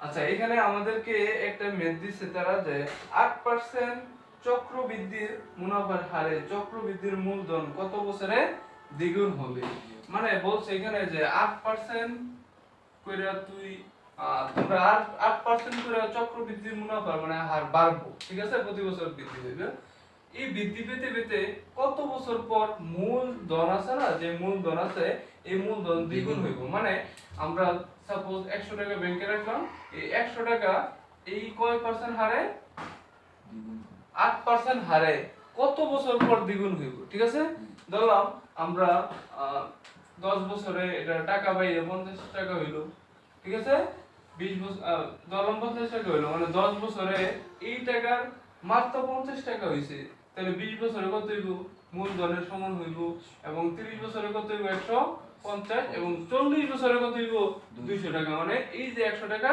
আচ্ছা, এখানে আমাদেরকে একটা মেথ দিচ্ছে তারা যে 8% চক্রবৃদ্ধির মুনাফার হারে চক্রবৃদ্ধির মূলধন কত বছরে দ্বিগুণ হবে। মানে বলছে এখানে যে 8% কইরা তোমরা 8% করে চক্রবৃদ্ধির মুনাফা মানে হার বাড়বো, ঠিক আছে, প্রতি বছর বৃদ্ধি হবে। এই বৃদ্ধি পেতে পেতে কত বছর পর মূলধন আছে না, যে মূলধন আছে এই মূলধন দ্বিগুণ হইব। মানে আমরা সাপোজ 100 টাকা ব্যাংকে রাখলাম, এই 100 টাকা এই কয় পার্সেন্ট হারে, 8% হারে কত বছর পর দ্বিগুণ হইব, ঠিক আছে। ধরলাম আমরা 10 বছরে এটা টাকা পাইলে 50 টাকা হইলো, ঠিক আছে। 20 বছর ধরলাম 50 টাকা হইলো, মানে 10 বছরে এই টাকার মাত্র 50 টাকা হইছে। তাহলে 20 বছরে কত হইব, মূলধনের সমান হইব। এবং 30 বছরে কত হইব, 150। এবং 40 বছরে কত হইব, 200 টাকা। মানে এই যে 100 টাকা